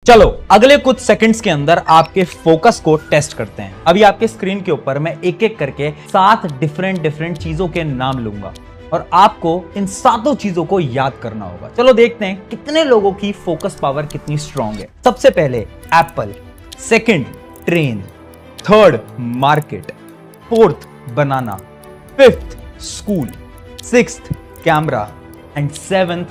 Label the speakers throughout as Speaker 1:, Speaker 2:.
Speaker 1: चलो अगले कुछ सेकंड्स के अंदर आपके फोकस को टेस्ट करते हैं। अभी आपके स्क्रीन के ऊपर मैं एक एक करके 7 डिफरेंट चीजों के नाम लूंगा और आपको इन 7 चीजों को याद करना होगा। चलो देखते हैं कितने लोगों की फोकस पावर कितनी स्ट्रांग है। सबसे पहले Apple, second train, third market, fourth banana, fifth school, sixth camera and seventh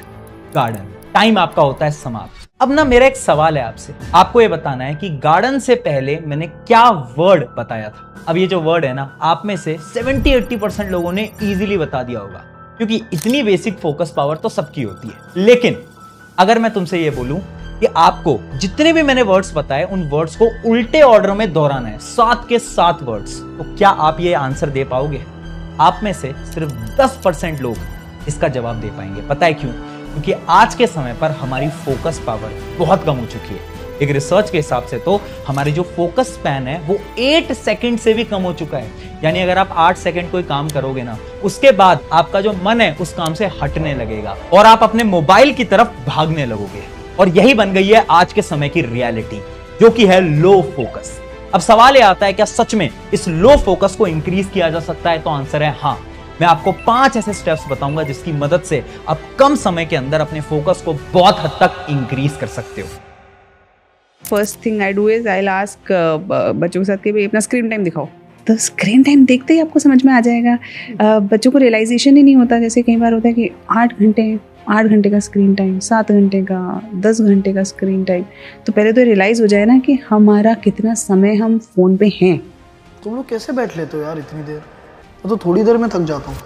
Speaker 1: garden. Time आपका होता है समाप्त। अब ना मेरा एक सवाल है आपसे, आपको ये बताना है कि गार्डन से पहले मैंने क्या वर्ड बताया था। अब ये जो वर्ड है ना, आप में से 70-80% लोगों ने इजीली बता दिया होगा, क्योंकि इतनी बेसिक फोकस पावर तो सबकी होती है। लेकिन अगर मैं तुमसे ये बोलूं कि आपको जितने भी मैंने वर्ड्स बताए उन वर्ड्स को उल्टे ऑर्डर में दोहराना है, 7 के 7 वर्ड्स, तो क्या आप ये आंसर दे पाओगे? आप में से सिर्फ 10% लोग इसका जवाब दे पाएंगे। पता है क्यों? क्योंकि आज के समय पर हमारी फोकस पावर बहुत कम हो चुकी है। एक रिसर्च के हिसाब से तो हमारी जो फोकस स्पैन है वो 8 सेकंड से भी कम हो चुका है। यानी अगर आप 8 सेकंड कोई काम करोगे ना, उसके बाद आपका जो मन है उस काम से हटने लगेगा और आप अपने मोबाइल की तरफ भागने लगोगे। और यही बन गई है आज के समय की रियलिटी, जो कि है लो फोकस। अब सवाल ये आता है, क्या सच में इस लो फोकस को इंक्रीज किया जा सकता है? तो आंसर है हाँ। मैं आपको 5 ऐसे स्टेप्स बताऊंगा जिसकी मदद से आप कम समय के अंदर अपने फोकस को बहुत हद तक इंक्रीज कर सकते हो।
Speaker 2: First thing I do is I will ask बच्चों के साथ कि भाई अपना स्क्रीन टाइम दिखाओ। तो स्क्रीन टाइम देखते ही आपको समझ में आ जाएगा। बच्चों को रियलाइजेशन ही नहीं होता। जैसे कई बार होता है कि 8 घंटे का स्क्रीन टाइम, 7 घंटे का, 10 घंटे का स्क्रीन टाइम। तो पहले तो रियलाइज हो जाए ना कि हमारा कितना समय हम फ़ोन पे हैं।
Speaker 3: तुम लोग कैसे बैठ लेते हो यार इतनी देर? मैं तो थोड़ी देर में थक जाता हूँ।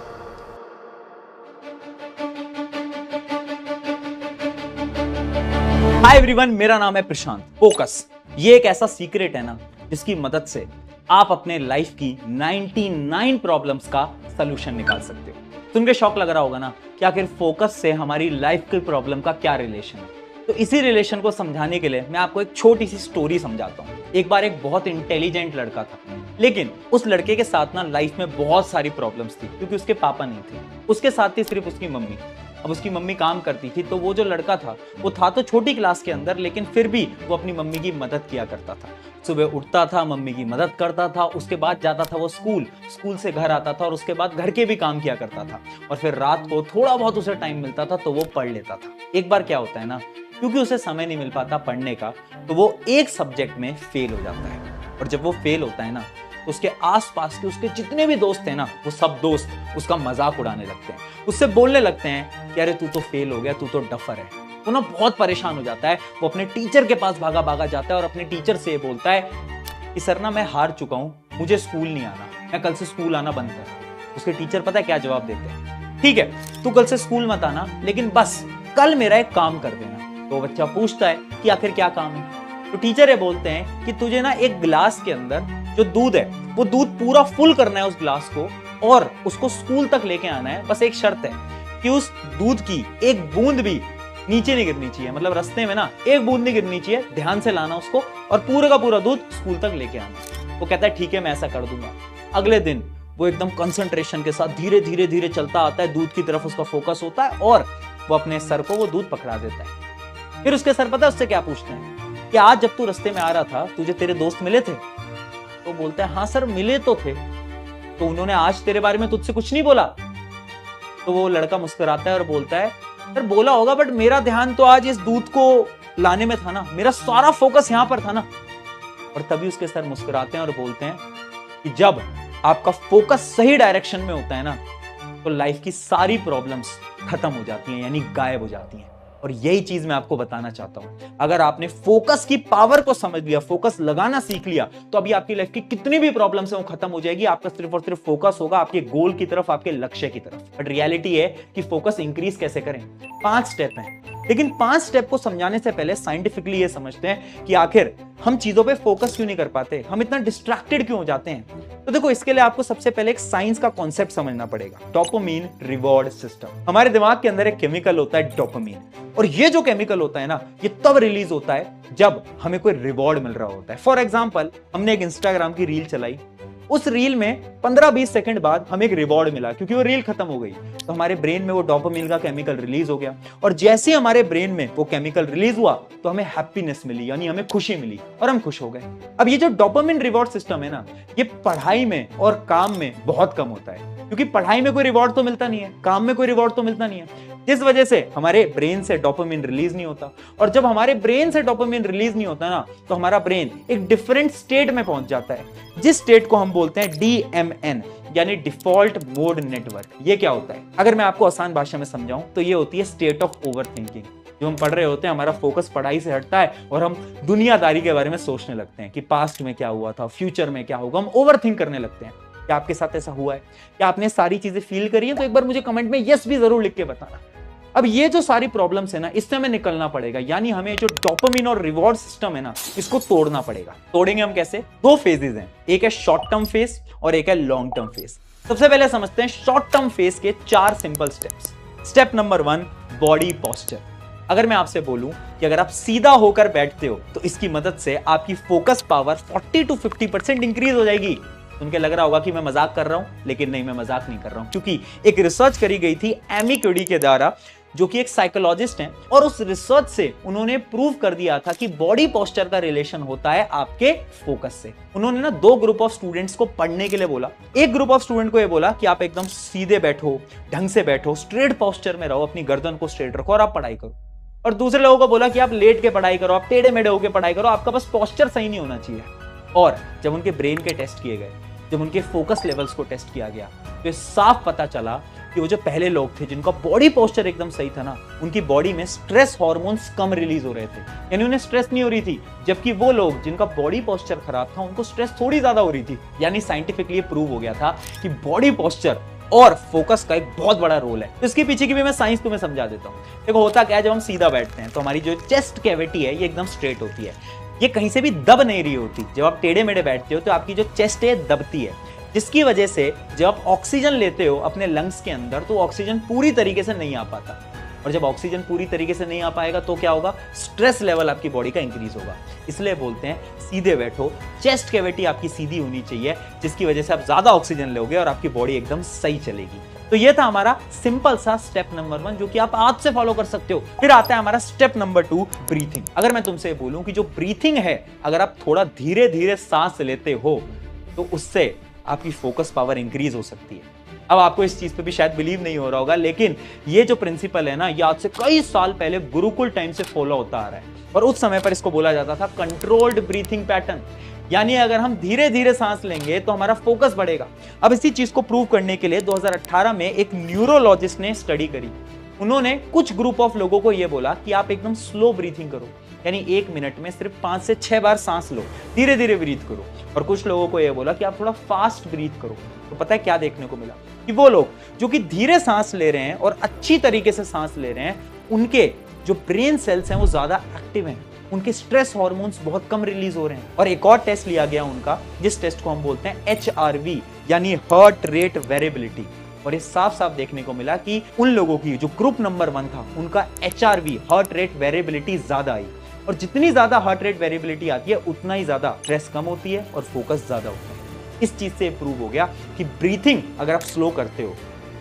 Speaker 1: हाय एवरीवन, मेरा नाम है प्रशांत। फोकस ये एक ऐसा सीक्रेट है ना, जिसकी मदद से आप अपने लाइफ की 99 प्रॉब्लम्स का सलूशन निकाल सकते हो। सुन के शौक लग रहा होगा ना कि आखिर फोकस से हमारी लाइफ की प्रॉब्लम का क्या रिलेशन है। तो इसी रिलेशन को समझाने के लिए मैं आपको एक छोटी सी स्टोरी समझाता हूँ। एक बार एक बहुत इंटेलिजेंट लड़का था, लेकिन उस लड़के के साथ ना लाइफ में बहुत सारी प्रॉब्लम्स थी, क्योंकि उसके पापा नहीं थे, उसके साथ थी सिर्फ उसकी मम्मी। अब उसकी मम्मी काम करती थी, तो वो जो लड़का था वो था तो छोटी क्लास के अंदर, लेकिन फिर भी वो अपनी मम्मी की मदद किया करता था। सुबह उठता था, मम्मी की मदद करता था, उसके बाद जाता था वो स्कूल से घर आता था और उसके बाद घर के भी काम किया करता था। और फिर रात को थोड़ा बहुत उसे टाइम मिलता था तो वो पढ़ लेता था। एक बार क्या होता है ना, क्योंकि उसे समय नहीं मिल पाता पढ़ने का, तो वो एक सब्जेक्ट में फेल हो जाता है। और जब वो फेल होता है ना, तो उसके आसपास के उसके जितने भी दोस्त हैं ना, वो सब दोस्त उसका मजाक उड़ाने लगते हैं, उससे बोलने लगते हैं कि अरे तू तो फेल हो गया, तू तो डफर है। वो ना बहुत परेशान हो जाता है। वो अपने टीचर के पास भागा जाता है और अपने टीचर से बोलता है कि सर ना मैं हार चुका हूँ, मुझे स्कूल नहीं आना, मैं कल से स्कूल आना बंद कर। उसके टीचर पता है क्या जवाब देते हैं? ठीक है, तू कल से स्कूल मत आना, लेकिन बस कल मेरा एक काम कर देना। तो बच्चा पूछता है कि आखिर क्या काम है? तो टीचर ये बोलते हैं कि तुझे ना एक गिलास के अंदर जो दूध है वो दूध पूरा फुल करना है उस गिलास को, और उसको स्कूल तक लेके आना है। बस एक शर्त है कि उस दूध की एक बूंद भी नीचे नहीं गिरनी चाहिए, मतलब रास्ते में ना एक बूंद नहीं गिरनी चाहिए। ध्यान से लाना उसको और पूरे का पूरा दूध स्कूल तक लेके आना। वो कहता है ठीक है, मैं ऐसा कर दूंगा। अगले दिन वो एकदम कंसंट्रेशन के साथ धीरे धीरे चलता आता है, दूध की तरफ उसका फोकस होता है और वो अपने सर को वो दूध पकड़ा देता है। फिर उसके सर पता है उससे क्या पूछते हैं कि आज जब तू रास्ते में आ रहा था तुझे तेरे दोस्त मिले थे? तो बोलता है हाँ सर मिले तो थे। तो उन्होंने आज तेरे बारे में तुझसे कुछ नहीं बोला? तो वो लड़का मुस्कुराता है और बोलता है सर बोला होगा, बट मेरा ध्यान तो आज इस दूध को लाने में था ना, मेरा सारा फोकस यहां पर था ना। और तभी उसके सर मुस्कुराते हैं और बोलते हैं कि जब आपका फोकस सही डायरेक्शन में होता है ना, तो लाइफ की सारी प्रॉब्लम्स खत्म हो जाती हैं, यानी गायब हो जाती हैं। और यही चीज मैं आपको बताना चाहता हूं। अगर आपने फोकस की पावर को समझ लिया, फोकस लगाना सीख लिया, तो अभी आपकी लाइफ की कितनी भी प्रॉब्लम्स है वो खत्म हो जाएगी। आपका सिर्फ और सिर्फ फोकस होगा आपके गोल की तरफ, आपके लक्ष्य की तरफ। बट रियलिटी है कि फोकस इंक्रीज कैसे करें? 5 स्टेप हैं, लेकिन 5 स्टेप को समझाने से पहले साइंटिफिकली ये समझते हैं कि आखिर हम चीजों पे फोकस क्यों नहीं कर पाते, हम इतना डिस्ट्रैक्टेड क्यों हो जाते हैं। तो देखो, इसके लिए आपको सबसे पहले एक साइंस का कॉन्सेप्ट समझना पड़ेगा, डोपामिन रिवॉर्ड सिस्टम। हमारे दिमाग के अंदर एक केमिकल होता है डोपामिन, और ये जो केमिकल होता है ना, ये तब रिलीज होता है जब हमें कोई रिवॉर्ड मिल रहा होता है। फॉर एग्जाम्पल, हमने एक इंस्टाग्राम की रील चलाई, उस रील में 15-20 सेकंड बाद हमें एक रिवॉर्ड मिला क्योंकि वो रील खत्म हो गई, तो हमारे ब्रेन में वो डोपामिन का केमिकल रिलीज हो गया और जैसे ही हमारे ब्रेन में वो केमिकल रिलीज हुआ तो हमें हैप्पीनेस मिली, यानी हमें खुशी मिली और हम खुश हो गए। अब ये जो डोपामिन रिवॉर्ड सिस्टम है ना, ये पढ़ाई में और काम में बहुत कम होता है क्योंकि पढ़ाई में कोई रिवॉर्ड तो मिलता नहीं है, काम में कोई रिवॉर्ड तो मिलता नहीं है, जिस वजह से हमारे ब्रेन से डोपामिन रिलीज नहीं होता। और जब हमारे ब्रेन से डोपामिन रिलीज नहीं होता ना, तो हमारा ब्रेन एक डिफरेंट स्टेट में पहुंच जाता है, जिस स्टेट को हम बोलते हैं DMN, यानी डिफॉल्ट मोड नेटवर्क। ये क्या होता है? अगर मैं आपको आसान भाषा में समझाऊं तो ये होती है स्टेट ऑफ ओवर थिंकिंग। जो हम पढ़ रहे होते हैं, हमारा फोकस पढ़ाई से हटता है और हम दुनियादारी के बारे में सोचने लगते हैं कि पास्ट में क्या हुआ था, फ्यूचर में क्या होगा, हम ओवर थिंक करने लगते हैं। क्या आपके साथ ऐसा हुआ है? क्या आपने सारी चीजें फील करी है? तो एक बार मुझे कमेंट में यस भी जरूर लिख के बताना। अब ये जो सारी प्रॉब्लम्स है ना, इससे हमें निकलना पड़ेगा, यानी हमें जो डोपामिन और रिवॉर्ड सिस्टम है ना, इसको तोड़ना पड़ेगा। तोड़ेंगे हम कैसे? दो फेजेस हैं, एक है शॉर्ट टर्म फेज और एक है लॉन्ग टर्म फेज। सबसे पहले समझते हैं शॉर्ट टर्म फेज के 4 simple steps. Step number 1, body posture. अगर मैं आपसे बोलूं कि अगर आप सीधा होकर बैठते हो तो इसकी मदद से आपकी फोकस पावर 40 to 50% इंक्रीज हो जाएगी। उनके लग रहा होगा कि मैं मजाक कर रहा हूं, लेकिन नहीं, मैं मजाक नहीं कर रहा हूं, क्योंकि एक रिसर्च करी गई थी एमी क्यूडी के द्वारा, जो कि एक साइकोलॉजिस्ट हैं, और उस रिसर्च से उन्होंने प्रूव कर दिया था कि बॉडी पोस्चर का रिलेशन होता है आपके फोकस से। उन्होंने ना 2 ग्रुप ऑफ स्टूडेंट्स को पढ़ने के लिए बोला। एक ग्रुप ऑफ स्टूडेंट को ये बोला कि आप एकदम सीधे बैठो, ढंग से बैठो, स्ट्रेट पोस्चर में रहो, अपनी गर्दन को स्ट्रेट रखो और आप पढ़ाई करो। और दूसरे लोगों को बोला कि आप लेट के पढ़ाई करो, आप टेढ़े मेढ़े होकर पढ़ाई करो, आपका बस पोस्चर सही नहीं होना चाहिए। और जब उनके ब्रेन के टेस्ट किए गए, जब उनके फोकस लेवल्स को टेस्ट किया गया, तो ये साफ पता चला कि वो जो पहले लोग थे जिनका बॉडी पोस्चर एकदम सही था ना, उनकी बॉडी में स्ट्रेस हार्मोन्स कम रिलीज हो रहे थे, यानी उन्हें स्ट्रेस नहीं हो रही थी। जबकि वो लोग जिनका बॉडी पोस्चर खराब था, उनको स्ट्रेस थोड़ी ज्यादा हो रही थी। यानी साइंटिफिकली प्रूव हो गया था कि बॉडी पोस्चर और फोकस का एक बहुत बड़ा रोल है। तो इसके पीछे की भी मैं साइंस तुम्हें समझा देता हूँ। देखो होता क्या है, जब हम सीधा बैठते हैं तो हमारी जो चेस्ट कैविटी है ये एकदम स्ट्रेट होती है, ये कहीं से भी दब नहीं रही होती। जब आप टेढ़े मेढ़े बैठते हो तो आपकी जो चेस्ट है दबती है, जिसकी वजह से जब आप ऑक्सीजन लेते हो अपने लंग्स के अंदर तो ऑक्सीजन पूरी तरीके से नहीं आ पाता, और जब ऑक्सीजन पूरी तरीके से नहीं आ पाएगा तो क्या होगा? स्ट्रेस लेवल आपकी बॉडी का इंक्रीज होगा। इसलिए बोलते हैं सीधे बैठो, चेस्ट कैविटी आपकी सीधी होनी चाहिए, जिसकी वजह से आप ज्यादा ऑक्सीजन लोगे और आपकी बॉडी एकदम सही चलेगी। तो ये था हमारा सिंपल सा स्टेप नंबर 1, जो कि आप आज से फॉलो कर सकते हो। फिर आता है हमारा स्टेप नंबर 2, ब्रीथिंग। अगर मैं तुमसे बोलूं कि जो ब्रीथिंग है, अगर आप थोड़ा धीरे धीरे सांस लेते हो तो उससे आपकी फोकस पावर इंक्रीज हो सकती है। अब आपको इस चीज पे भी शायद बिलीव नहीं हो रहा होगा, लेकिन ये जो प्रिंसिपल है ना, ये आज से कई साल पहले गुरुकुल टाइम से फॉलो होता आ रहा है, और उस समय पर इसको बोला जाता था कंट्रोल्ड ब्रीथिंग पैटर्न। यानी अगर हम धीरे धीरे सांस लेंगे तो हमारा फोकस बढ़ेगा। अब इसी चीज को प्रूव करने के लिए 2018 में एक न्यूरोलॉजिस्ट ने स्टडी करी। उन्होंने कुछ ग्रुप ऑफ लोगों को यह बोला कि आप एकदम स्लो ब्रीथिंग करो, यानी 1 मिनट में सिर्फ 5 से 6 बार सांस लो, धीरे धीरे ब्रीथ करो। और कुछ लोगों को यह बोला कि आप थोड़ा फास्ट ब्रीथ करो। तो पता है क्या देखने को मिला? कि वो लोग जो कि धीरे सांस ले रहे हैं और अच्छी तरीके से सांस ले रहे हैं, उनके जो ब्रेन सेल्स हैं वो ज्यादा एक्टिव हैं, उनके स्ट्रेस हार्मोन्स बहुत कम रिलीज हो रहे हैं। और एक और टेस्ट लिया गया उनका, जिस टेस्ट को हम बोलते हैं HRV, यानी हार्ट रेट वेरिएबिलिटी। और ये साफ साफ देखने को मिला कि उन लोगों की जो ग्रुप नंबर 1 था, उनका HRV, हार्ट रेट वेरिएबिलिटी ज्यादा आई। और जितनी ज्यादा हार्ट रेट वेरिएबिलिटी आती है, उतना ही ज्यादा स्ट्रेस कम होती है और फोकस ज्यादा होता है। इस चीज से प्रूव हो गया कि ब्रीथिंग अगर आप स्लो करते हो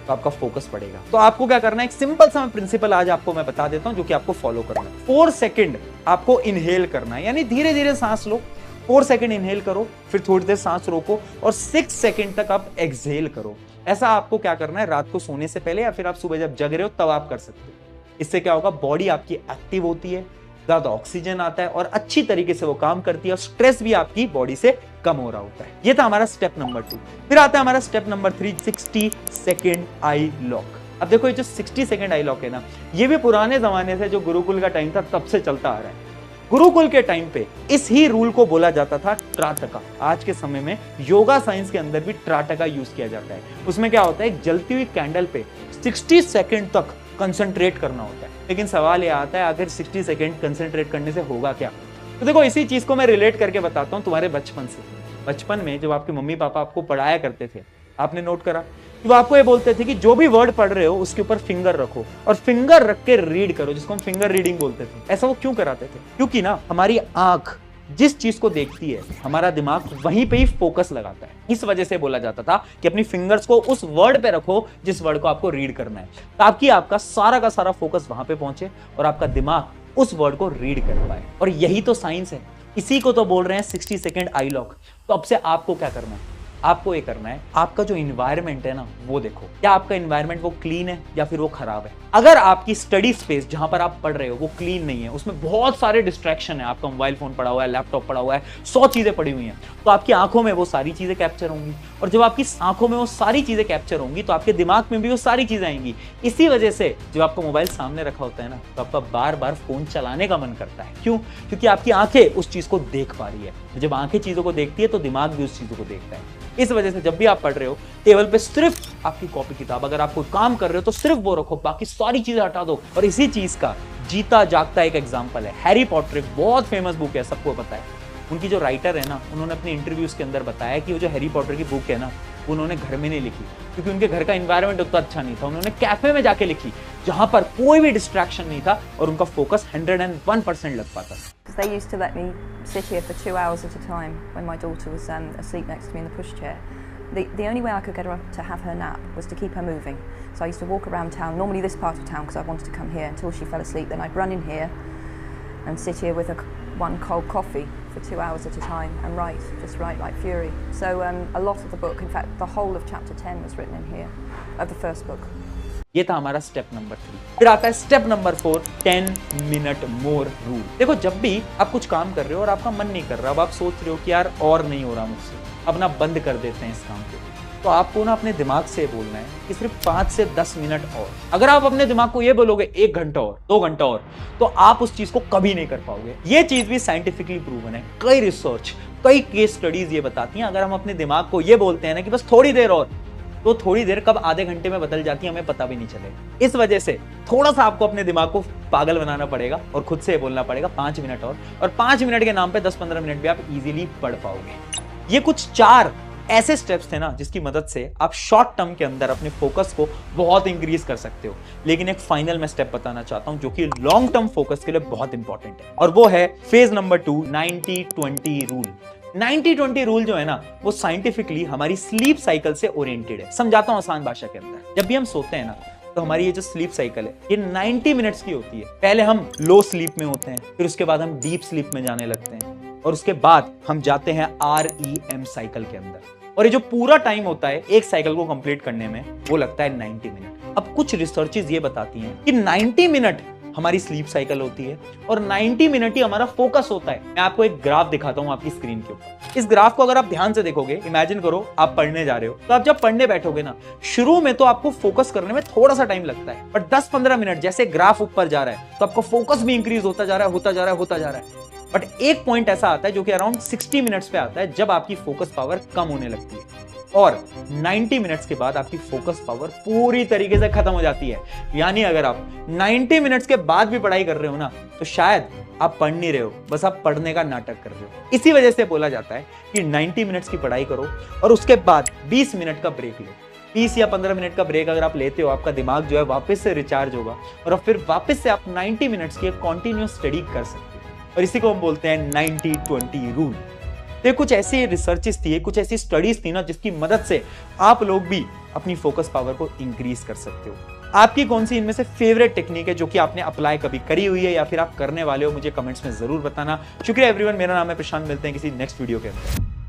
Speaker 1: तो आपका फोकस बढ़ेगा। तो आपको क्या करना है, एक सिंपल सा प्रिंसिपल आज आपको मैं बता देता हूं, जो कि आपको फॉलो करना है। 4 सेकंड आपको इनहेल करना है, यानी धीरे धीरे सांस लो, 4 सेकंड इनहेल करो, फिर थोड़ी देर सांस रोको और 6 सेकंड तक आप एक्सहेल करो। ऐसा आपको क्या करना है, रात को सोने से पहले या फिर आप सुबह जब जग रहे हो तब आप कर सकते हो। इससे क्या होगा, बॉडी आपकी एक्टिव होती है, ज्यादा ऑक्सीजन आता है और अच्छी तरीके से वो काम करती है, और स्ट्रेस भी आपकी बॉडी से कम हो रहा होता है। ये था हमारा स्टेप नंबर 2। फिर आता है हमारा step number 3, 60 second I lock. अब देखो ये जो 60 सेकेंड आई लॉक है ना, ये भी पुराने जमाने से, जो गुरुकुल का टाइम था तब से चलता आ रहा है। गुरुकुल के टाइम पे इस ही रूल को बोला जाता था ट्राटका। आज के समय में योगा साइंस के अंदर भी ट्राटका यूज किया जाता है। उसमें क्या होता है, एक जलती हुई कैंडल पे 60 सेकेंड तक कंसंट्रेट करना होता है। लेकिन सवाल ये आता है, अगर 60 सेकेंड कंसंट्रेट करने से होगा क्या? तो देखो इसी चीज को मैं रिलेट करके बताता हूँ तुम्हारे बचपन से। बचपन में जब आपके मम्मी पापा आपको पढ़ाया करते थे, आपने नोट करा कि वो आपको ये बोलते थे कि जो भी वर्ड पढ़ रहे हो उसके ऊपर फिंगर रखो और फिंगर रख के रीड करो, जिसको हम फिंगर रीडिंग बोलते थे। ऐसा वो क्यों कराते थे? क्योंकि ना हमारी आंख जिस चीज को देखती है हमारा दिमाग वहीं पे ही फोकस लगाता है। इस वजह से बोला जाता था कि अपनी फिंगर्स को उस वर्ड पे रखो जिस वर्ड को आपको रीड करना है, ताकि आपका सारा का सारा फोकस वहां पे पहुंचे और आपका दिमाग उस वर्ड को रीड कर पाए। और यही तो साइंस है, इसी को तो बोल रहे हैं 60 सेकेंड आई लॉक। तो अब से आपको क्या करना है, आपको ये करना है, आपका जो इन्वायरमेंट है ना वो देखो, क्या आपका इन्वायरमेंट वो क्लीन है या फिर वो खराब है। अगर आपकी स्टडी स्पेस जहां पर आप पढ़ रहे हो वो क्लीन नहीं है, उसमें बहुत सारे डिस्ट्रैक्शन है, आपका मोबाइल फोन पड़ा हुआ है, लैपटॉप पड़ा हुआ है, 100 चीजें पड़ी हुई हैं, तो आपकी आंखों में वो सारी चीजें कैप्चर होंगी। और जब आपकी आंखों में वो सारी चीजें कैप्चर होंगी तो आपके दिमाग में भी वो सारी चीजें आएंगी। इसी वजह से जब आपका मोबाइल सामने रखा होता है ना तो आपका बार बार फोन चलाने का मन करता है। क्यों? क्योंकि आपकी आंखें उस चीज को देख पा रही है। जब आंखें चीजों को देखती है तो दिमाग भी उस चीजों को देखता है। इस वजह से जब भी आप पढ़ रहे हो टेबल पे सिर्फ आपकी कॉपी किताब, अगर आप कोई काम कर रहे हो तो सिर्फ वो रखो, बाकी सारी चीजें हटा दो। और इसी चीज का जीता जागता एक एग्जांपल है हैरी पॉटर, एक बहुत फेमस बुक है, सबको पता है। उनकी जो राइटर है ना, उन्होंने अपने इंटरव्यूज के अंदर बताया कि वो जो हैरी पॉटर की बुक है ना, उन्होंने घर में नहीं लिखी क्योंकि उनके घर का एनवायरनमेंट उतना अच्छा नहीं था। उन्होंने कैफे में जाके लिखी जहां पर कोई भी डिस्ट्रैक्शन नहीं था और उनका फोकस 101% लग पाता था।
Speaker 4: They used to let me sit here for 2 hours at a time when my daughter was asleep next to me in the pushchair. The only way I could get her up to have her nap was to keep her moving. So I used to walk around town, normally this part of town because I wanted to come here, until she fell asleep. Then I'd run in here and sit here with one cold coffee for 2 hours at a time and write, just write like fury. So a lot of the book, in fact the whole of chapter 10 was written in here, of the first book.
Speaker 1: ये था हमारा step number 3। फिर आता है step number 4, 10 minute मोर rule. देखो, जब भी आप कुछ काम कर रहे हो और आपका मन नहीं कर रहा, अब आप सोच रहे हो कि यार और नहीं हो रहा मुझसे, अब ना बंद कर देते हैं इस काम को, तो आपको ना अपने दिमाग से बोलना है कि सिर्फ 5 से 10 मिनट और। अगर आप अपने दिमाग को ये बोलोगे 1 घंटा और, 2 घंटा और, तो आप उस चीज को कभी नहीं कर पाओगे। ये चीज भी साइंटिफिकली प्रूवन है। कई रिसर्च, कई केस स्टडीज ये बताती हैं, अगर हम अपने दिमाग को ये बोलते हैं ना कि बस थोड़ी देर और, तो थोड़ी देर कब आधे घंटे में बदल जाती है हमें पता भी नहीं चलेगा। इस वजह से थोड़ा सा आपको अपने दिमाग को पागल बनाना पड़ेगा और खुद से बोलना पड़ेगा 5 मिनट और 5 मिनट के नाम पे 10-15 मिनट भी आप इजीली पढ़ पाओगे। ये कुछ 4 ऐसे स्टेप्स थे ना जिसकी मदद से आप शॉर्ट टर्म के अंदर अपने फोकस को बहुत इंक्रीज कर सकते हो। लेकिन एक फाइनल मैं स्टेप बताना चाहता हूं जो कि लॉन्ग टर्म फोकस के लिए बहुत इंपॉर्टेंट है, और वो है फेज नंबर 2, 90-20 रूल। 90-20 रूल जो है ना वो साइंटिफिकली हमारी स्लीप साइकिल से ओरिएंटेड है। समझाता हूं आसान भाषा के अंदर। जब भी हम सोते हैं ना तो हमारी ये जो स्लीप साइकिल है ये 90 मिनट्स की होती है। पहले हम लो स्लीप में होते हैं, फिर उसके बाद हम डीप स्लीप में जाने लगते हैं, और उसके बाद हम जाते हैं REM साइकिल के अंदर। और ये जो पूरा टाइम होता है एक साइकिल को कंप्लीट करने में वो लगता है 90 मिनट। अब कुछ रिसर्चेस ये बताती हैं कि 90 मिनट हमारी स्लीप साइकिल होती है और 90 मिनट ही हमारा फोकस होता है। मैं आपको एक ग्राफ दिखाता हूं आपकी स्क्रीन के ऊपर। इस ग्राफ को अगर आप ध्यान से देखोगे, इमेजिन करो आप पढ़ने जा रहे हो, तो आप जब पढ़ने बैठोगे ना, शुरू में तो आपको फोकस करने में थोड़ा सा टाइम लगता है, बट 10-15 मिनट जैसे ग्राफ ऊपर जा रहा है तो आपका फोकस भी इंक्रीज होता जा रहा है, होता जा रहा है, होता जा रहा है। बट एक पॉइंट ऐसा आता है जो कि अराउंड 60 मिनट्स पे आता है, जब आपकी फोकस पावर कम होने लगती है, और 90 मिनट्स के बाद आपकी फोकस पावर पूरी तरीके से खत्म हो जाती है। यानी अगर आप 90 मिनट्स के बाद भी पढ़ाई कर रहे हो ना, तो शायद आप पढ़ नहीं रहे हो, बस आप पढ़ने का नाटक कर रहे हो। इसी वजह से बोला जाता है कि 90 मिनट्स की पढ़ाई करो और उसके बाद 20 मिनट का ब्रेक लो। 20 या 15 मिनट का ब्रेक अगर आप लेते हो, आपका दिमाग जो है वापस से रिचार्ज होगा और फिर वापस से आप 90 मिनट्स की कंटिन्यूअस स्टडी कर सकते हो। और इसी को हम बोलते हैं 90-20 रूल। तो कुछ ऐसी रिसर्चेस थी, कुछ ऐसी स्टडीज थी ना जिसकी मदद से आप लोग भी अपनी फोकस पावर को इंक्रीज कर सकते हो। आपकी कौन सी इनमें से फेवरेट टेक्निक है जो कि आपने अप्लाई कभी करी हुई है या फिर आप करने वाले हो, मुझे कमेंट्स में जरूर बताना। शुक्रिया एवरीवन, मेरा नाम है प्रशांत, मिलते हैं किसी नेक्स्ट वीडियो के अंदर।